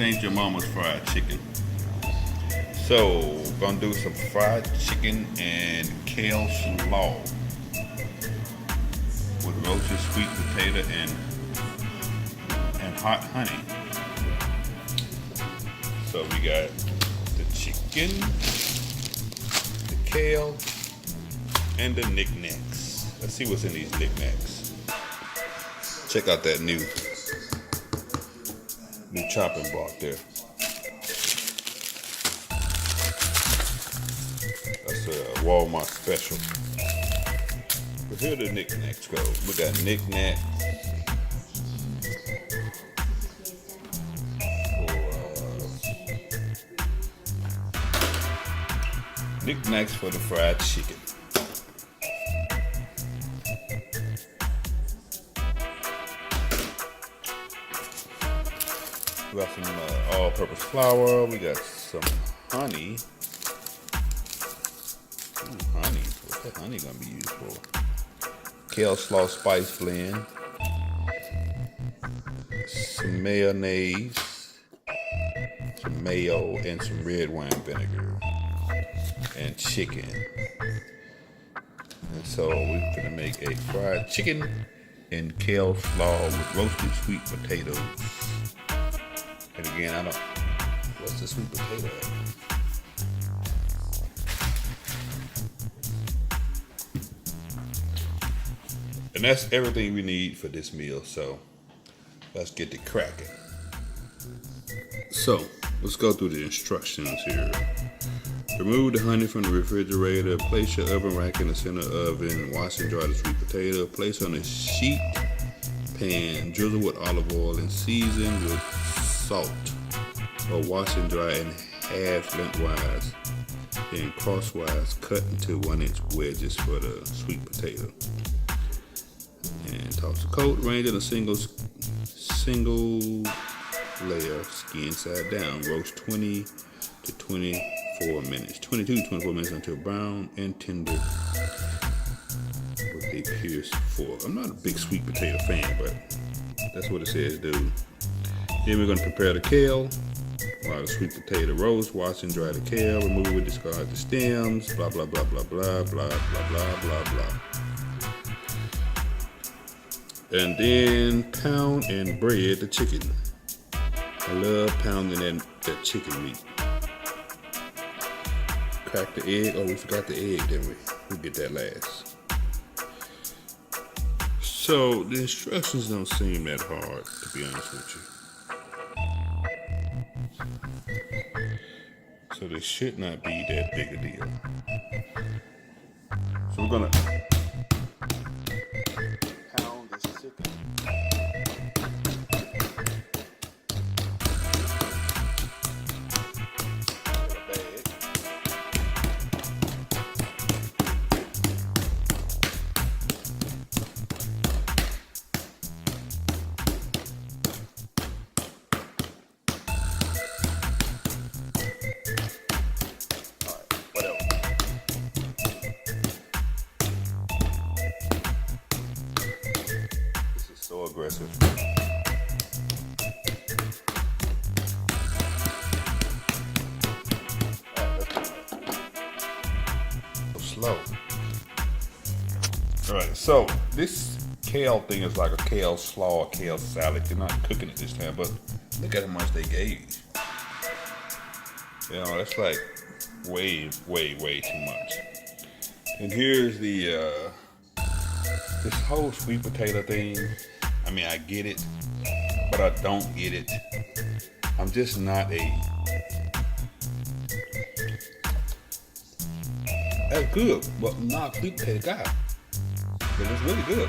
ain't your mama's fried chicken. So, gonna do some fried chicken and kale slaw with roasted sweet potato and hot honey. So we got the chicken, the kale, and the knickknacks. Let's see what's in these knickknacks. Check out that new chopping block there. That's a Walmart special. But here the knickknacks go. We got knickknacks for the fried chicken. We got some all-purpose flour. We got some honey. Honey. What's that honey gonna be used for? Kale Slaw spice blend. Some mayonnaise. Some mayo and some red wine vinegar. And chicken. And so we're gonna make a fried chicken and kale slaw with roasted sweet potatoes. And again, what's the sweet potato at? And that's everything we need for this meal, so let's get it cracking. So, let's go through the instructions here. Remove the honey from the refrigerator. Place your oven rack in the center oven. Wash and dry the sweet potato. Place on a sheet pan. Drizzle with olive oil and season with salt. Or wash and dry in half lengthwise. Then crosswise cut into 1-inch wedges for the sweet potato. And toss the coat. Range in a single layer, skin side down. Roast 20 to 24 minutes. 22 to 24 minutes until brown and tender with a pierced fork. I'm not a big sweet potato fan, but that's what it says do. Then we're going to prepare the kale. While the sweet potato roast, wash and dry the kale. Remove and discard the stems. Blah, blah, blah, blah, blah, blah, blah, blah, blah, blah. And then pound and bread the chicken. I love pounding that chicken meat. Crack the egg. Oh, we forgot the egg, didn't we? We'll get that last. So the instructions don't seem that hard, to be honest with you. So this should not be that big a deal. So we're gonna pound this chicken. So aggressive. So slow. Alright, so this kale thing is like a kale slaw or kale salad. You're not cooking it this time, but look at how much they gave you. You know, that's like way, way, way too much. And here's the this whole sweet potato thing. I mean, I get it, but I don't get it. I'm just not that's good, but I'm not a sweet potato guy. But it's really good.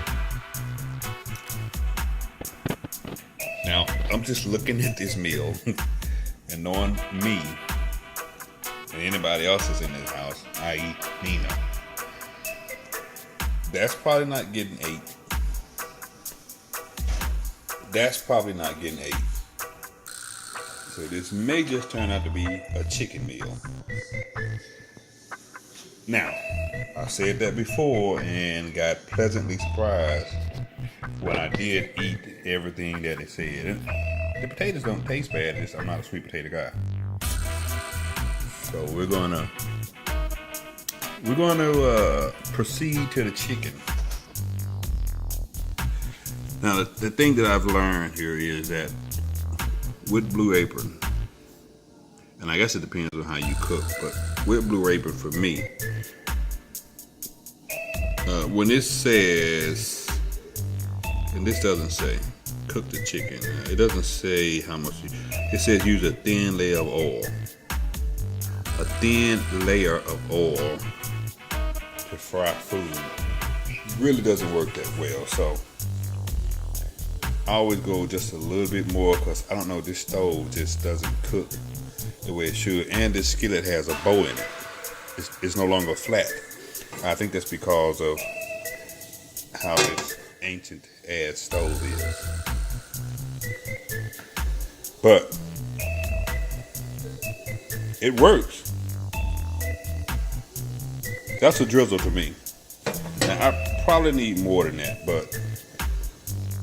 Now, I'm just looking at this meal and knowing me and anybody else that's in this house, i.e. Nina, that's probably not getting 8. That's probably not getting 8. So this may just turn out to be a chicken meal. Now, I said that before and got pleasantly surprised when I did eat everything that it said. And The potatoes don't taste bad. I'm not a sweet potato guy. So we're gonna proceed to the chicken. Now the thing that I've learned here is that with Blue Apron, and I guess it depends on how you cook, but with Blue Apron for me, when it says, and this doesn't say cook the chicken, it doesn't say how much, it says use a thin layer of oil. A thin layer of oil to fry food really doesn't work that well, so I always go just a little bit more because I don't know, this stove just doesn't cook the way it should, and this skillet has a bow in it. It's no longer flat. I think that's because of how this ancient ass stove is. But it works. That's a drizzle to me. Now I probably need more than that, but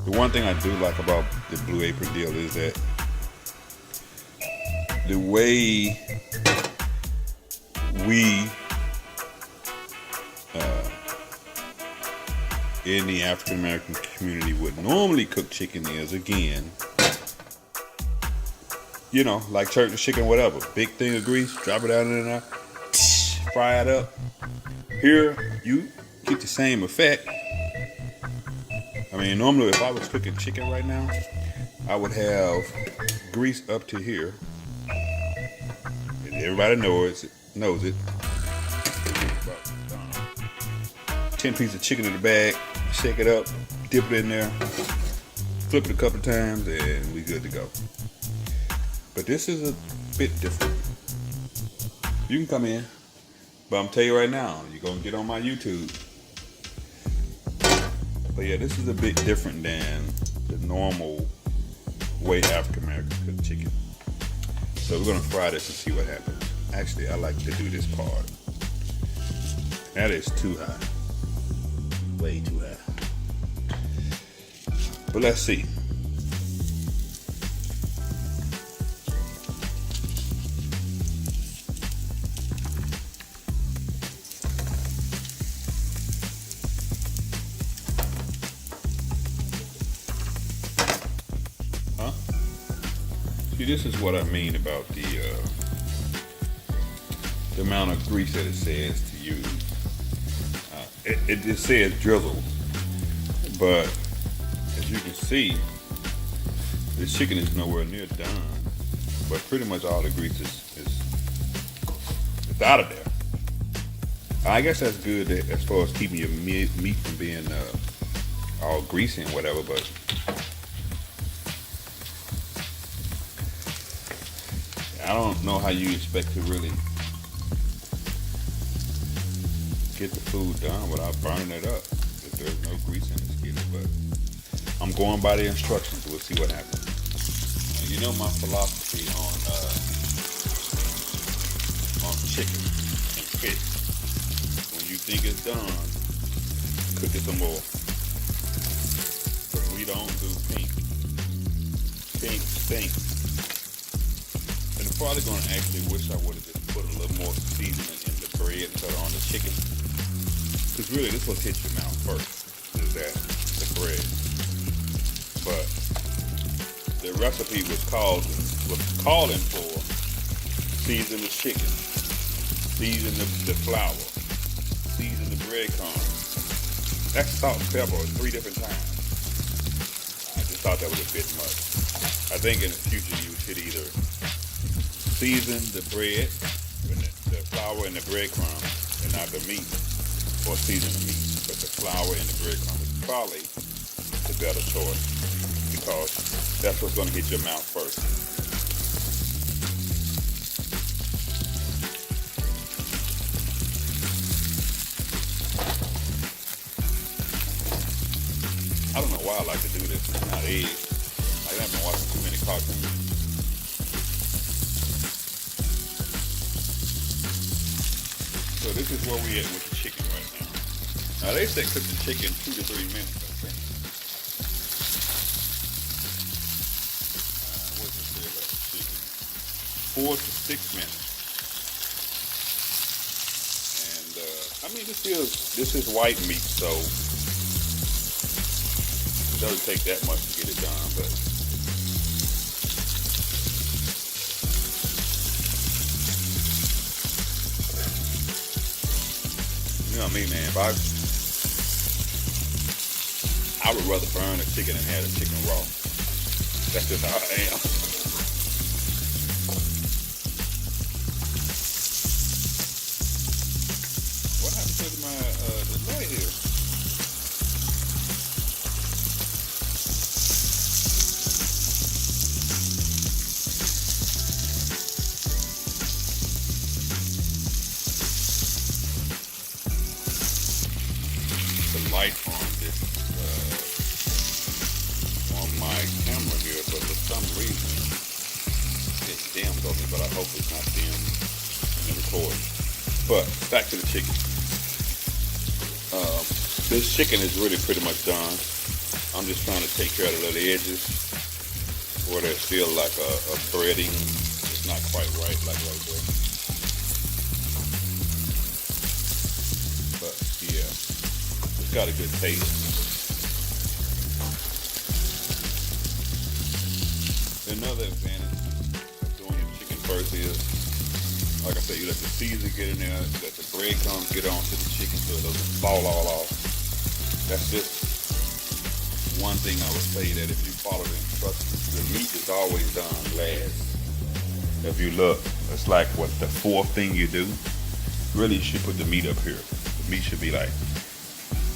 the one thing I do like about the Blue Apron deal is that the way we in the African American community would normally cook chicken is, again, you know, like church chicken, whatever. Big thing of grease, drop it out in there, fry it up. Here, you get the same effect. I mean, normally if I was cooking chicken right now, I would have grease up to here. And everybody knows it. About 10 pieces of chicken in the bag, shake it up, dip it in there, flip it a couple times, and we good to go. But this is a bit different. You can come in, but I'm telling you right now, you're gonna get on my YouTube. But yeah, this is a bit different than the normal way African Americans cook chicken. So we're gonna fry this and see what happens. Actually, I like to do this part. That is too high. Way too high. But let's see. See, this is what I mean about the amount of grease that it says to use. It just says drizzle, but as you can see, this chicken is nowhere near done. But pretty much all the grease is out of there. I guess that's good as far as keeping your meat from being all greasy and whatever, but I don't know how you expect to really get the food done without burning it up if there's no grease in the skillet. But I'm going by the instructions. We'll see what happens. Now, you know my philosophy on chicken and fish. When you think it's done, cook it some more. But we don't do pink. Pink stinks. And I'm probably going to actually wish I would have just put a little more seasoning in the bread instead of on the chicken. Because really, this will hit your mouth first, is that the bread. But the recipe was calling for season the chicken, season the flour, season the breadcrumbs. That's salt and pepper 3 different times. I just thought that was a bit much. I think in the future you should either season the bread, the flour and the breadcrumbs, and not the meat, or season the meat. But the flour and the breadcrumbs is probably the better choice, because that's what's going to hit your mouth first. I don't know why I like to do this. It's not eggs. I haven't been watching too many cartoons. So this is where we at with the chicken right now. Now they say cook the chicken 2 to 3 minutes, I think. 4 to 6 minutes. And I mean, this is white meat, so it doesn't take that much to get it done, but you know me, man. I would rather burn a chicken and have the chicken raw. That's just how I am. What happened to my delay here? The light on this on my camera here, but for some reason it's dimmed on me, but I hope it's not dimmed in recording. But back to the chicken. This chicken is really pretty much done. I'm just trying to take care of the little edges where there's still like a breading. It's not quite right, like right there. But yeah, it's got a good taste. Another advantage of doing your chicken first is, like I said, you let the seasoning get in there, you let the breadcrumbs get onto the chicken so it doesn't fall all off. That's just one thing I would say, that if you follow the instructions, the meat is always done last. If you look, it's like what the fourth thing you do. Really, you should put the meat up here. The meat should be like,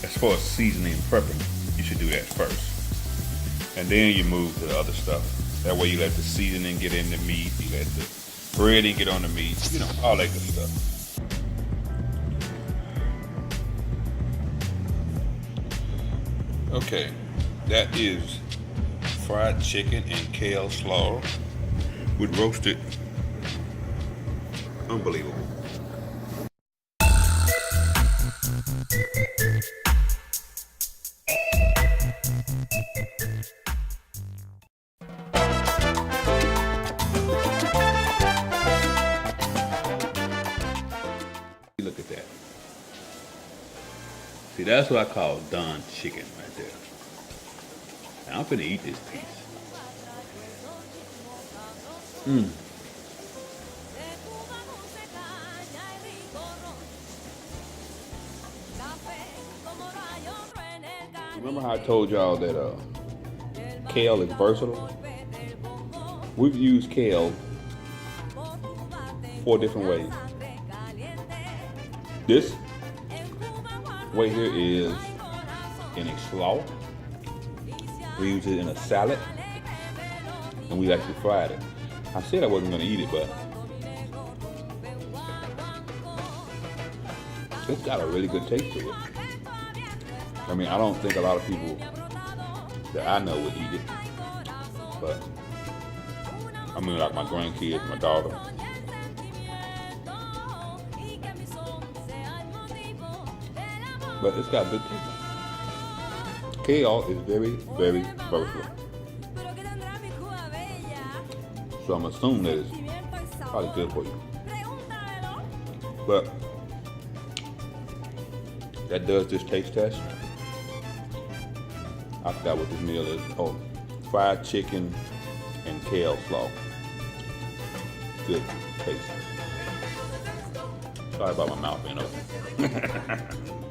as far as seasoning and prepping, you should do that first. And then you move to the other stuff. That way you let the seasoning get in the meat, you let the breading get on the meat, you know, all that good stuff. Okay, that is fried chicken and kale slaw with roasted. Unbelievable. Look at that. See, that's what I call done chicken right there. Now I'm finna eat this piece. Remember how I told y'all that kale is versatile? We've used kale 4 different ways. This way here is in a slaw. We use it in a salad, and we actually fried it. I said I wasn't going to eat it, but it's got a really good taste to it. I mean, I don't think a lot of people that I know would eat it, but I mean, like my grandkids, my daughter. But it's got good taste. Kale is very, very versatile. So I'm assuming that it's probably good for you. But that does this taste test. I forgot what this meal is. Oh, fried chicken and kale slaw. Good taste. Sorry about my mouth being open.